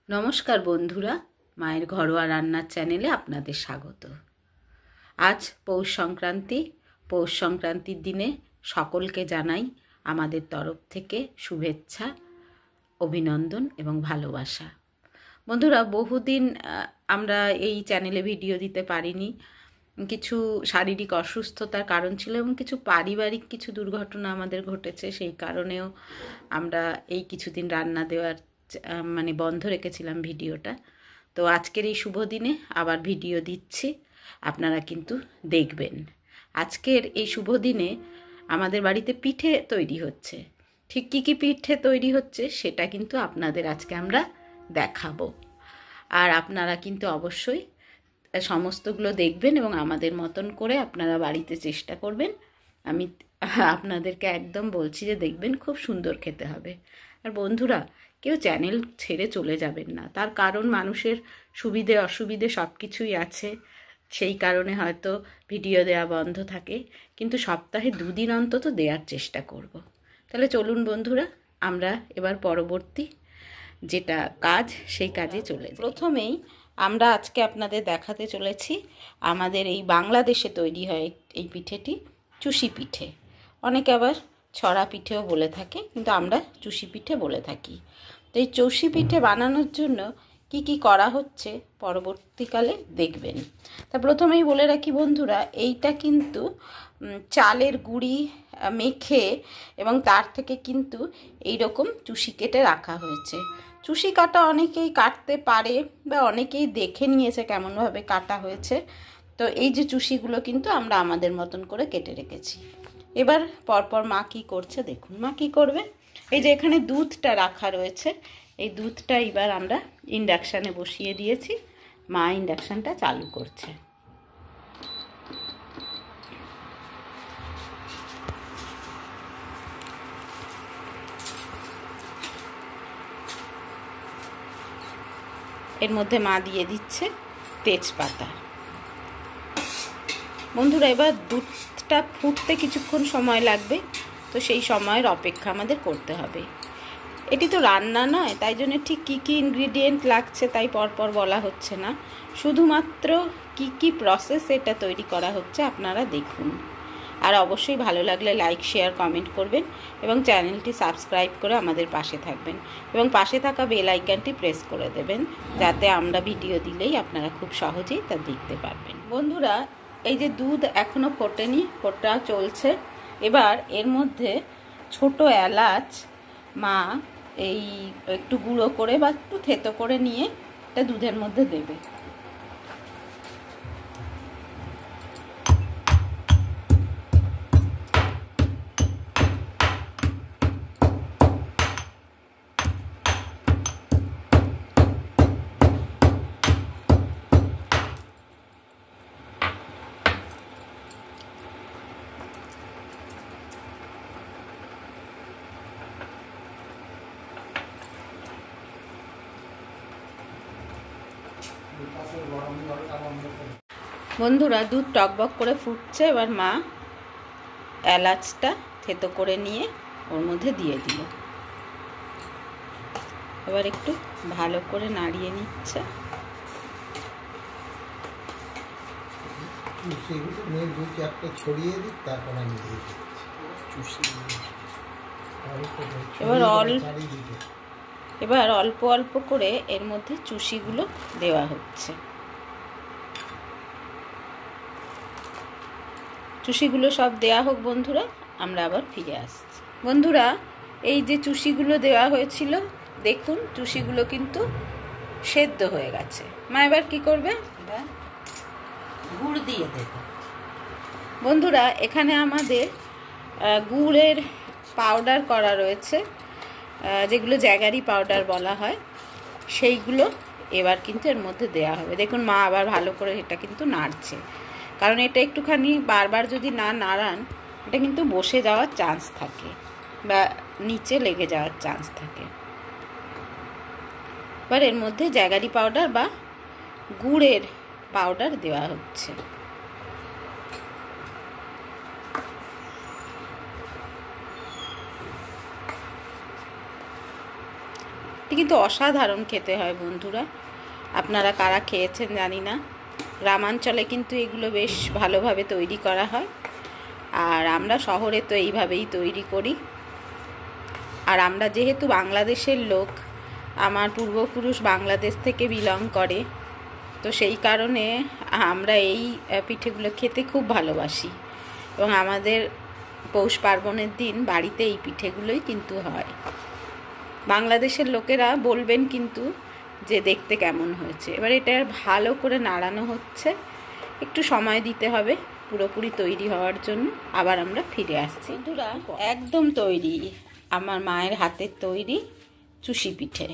নমস্কার বন্ধুরা, মায়ের ঘরোয়া রান্নার চ্যানেলে আপনাদের স্বাগত। আজ পৌষ সংক্রান্তির দিনে সকলকে জানাই আমাদের তরফ থেকে শুভেচ্ছা, অভিনন্দন এবং ভালোবাসা। বন্ধুরা, বহুদিন আমরা এই চ্যানেলে ভিডিও দিতে পারিনি। কিছু শারীরিক অসুস্থতার কারণ ছিল এবং কিছু পারিবারিক কিছু দুর্ঘটনা আমাদের ঘটেছে, সেই কারণেও আমরা এই কিছুদিন রান্না দেওয়ার বন্ধ রেখেছিলাম ভিডিওটা। তো আজকের এই শুভ দিনে আবার ভিডিও দিচ্ছি, আপনারা কিন্তু দেখবেন। আজকের এই শুভ দিনে আমাদের বাড়িতে পিঠে তৈরি হচ্ছে। ঠিক কী কী পিঠে তৈরি হচ্ছে সেটা কিন্তু আপনাদের আজকে আমরা দেখাবো। আর আপনারা কিন্তু অবশ্যই সমস্তগুলো দেখবেন এবং আমাদের মতন করে আপনারা বাড়িতে চেষ্টা করবেন। আমি আপনাদেরকে একদম বলছি যে দেখবেন, খুব সুন্দর খেতে হবে। আর বন্ধুরা, কেউ চ্যানেল ছেড়ে চলে যাবেন না, তার কারণ মানুষের সুবিধে অসুবিধে সব কিছুই আছে, সেই কারণে হয়তো ভিডিও দেওয়া বন্ধ থাকে, কিন্তু সপ্তাহে 2 দিন অন্তত দেওয়ার চেষ্টা করব। তাহলে চলুন বন্ধুরা, আমরা এবার পরবর্তী যেটা কাজ সেই কাজে চলে যাই। প্রথমেই আমরা আজকে আপনাদের দেখাতে চলেছি আমাদের এই বাংলাদেশে তৈরি হয় এই পিঠেটি, চুষি পিঠে। অনেকে আবার ছড়া পিঠেও বলে থাকে, কিন্তু আমরা চুষি পিঠে বলে থাকি। তো এই চুষি পিঠে বানানোর জন্য কি কি করা হচ্ছে পরবর্তীকালে দেখবেন। তা প্রথমেই বলে রাখি বন্ধুরা, এইটা কিন্তু চালের গুঁড়ি মেখে এবং তার থেকে কিন্তু এইরকম চুষি কেটে রাখা হয়েছে। চুষি কাটা অনেকেই কাটতে পারে বা অনেকেই দেখে নিয়েছে কেমনভাবে কাটা হয়েছে। তো এই যে চুষিগুলো কিন্তু আমরা আমাদের মতন করে কেটে রেখেছি। এবার পরপর মা কী করছে দেখুন। মা কী করবে, এই যে এখানে দুধটা রাখা রয়েছে, এই দুধটা এবার আমরা ইন্ডাকশানে বসিয়ে দিয়েছি। মা ইন্ডাকশানটা চালু করছে। এর মধ্যে মা দিয়ে দিচ্ছে তেজপাতা। বন্ধুরা, এবার দুধটা ফুটতে কিছুক্ষণ সময় লাগবে, তো সেই সময়ের অপেক্ষা আমাদের করতে হবে। এটি তো রান্না নয়, তাই জন্য ঠিক কী কী ইনগ্রিডিয়েন্ট লাগছে তাই পরপর বলা হচ্ছে না, শুধুমাত্র কি কি প্রসেস এটা তৈরি করা হচ্ছে আপনারা দেখুন। আর অবশ্যই ভালো লাগলে লাইক, শেয়ার, কমেন্ট করবেন এবং চ্যানেলটি সাবস্ক্রাইব করে আমাদের পাশে থাকবেন এবং পাশে থাকা বেল আইকনটি প্রেস করে দেবেন, যাতে আমরা ভিডিও দিলেই আপনারা খুব সহজেই তা দেখতে পারবেন। বন্ধুরা, এই যে দুধ এখনও ফোটেনি, ফোটা চলছে। এবার এর মধ্যে ছোট এলাচ মা এই একটু গুঁড়ো করে বা একটু থেতো করে নিয়ে এটা দুধের মধ্যে দেবে। বন্ধুরা, দুধ টকবক করে ফুটছে। এবার মা এলাচটা থেতো করে নিয়ে ওর মধ্যে দিয়ে দিল। এবার একটু ভালো করে নাড়িয়ে নিচ্ছে। এবার অল্প অল্প করে এর মধ্যে চুষিগুলো দেওয়া হচ্ছে। চুষিগুলো সব দেওয়া হোক বন্ধুরা, আমরা আবার ফিরে আসছি। বন্ধুরা, এই যে চুষিগুলো দেওয়া হয়েছিল দেখুন, চুষিগুলো কিন্তু সেদ্ধ হয়ে গেছে। মা এবার কি করবে, গুড় দিয়ে দেবে। বন্ধুরা, এখানে আমাদের গুড়ের পাউডার করা রয়েছে, যেগুলো জ্যাগারি পাউডার বলা হয়, সেইগুলো এবার কিন্তু এর মধ্যে দেওয়া হবে। দেখুন মা আবার ভালো করে এটা কিন্তু নাড়ছে, কারণ এটা একটুখানি বারবার যদি না নাড়ান এটা কিন্তু বসে যাওয়ার চান্স থাকে বা নিচে লেগে যাওয়ার চান্স থাকে। এবার এর মধ্যে জ্যাগারি পাউডার বা গুড়ের পাউডার দেওয়া হচ্ছে। কিন্তু অসাধারণ খেতে হয় বন্ধুরা। আপনারা কারা খেয়েছেন জানি না, গ্রামাঞ্চলে কিন্তু এগুলো বেশ ভালোভাবে তৈরি করা হয়, আর আমরা শহরে তো এইভাবেই তৈরি করি। আর আমরা যেহেতু বাংলাদেশের লোক, আমার পূর্বপুরুষ বাংলাদেশ থেকে বিলং করে, তো সেই কারণে আমরা এই পিঠেগুলো খেতে খুব ভালোবাসি এবং আমাদের পৌষ পার্বণের দিন বাড়িতে এই পিঠেগুলোই কিন্তু হয়। বাংলাদেশের লোকেরা বলবেন কিন্তু যে দেখতে কেমন হয়েছে। এবার এটা ভালো করে নাড়ানো হচ্ছে, একটু সময় দিতে হবে পুরোপুরি তৈরি হওয়ার জন্য। আবার আমরা ফিরে আসছি। বন্ধুরা একদম তৈরি আমার মায়ের হাতের তৈরি চুষি পিঠে।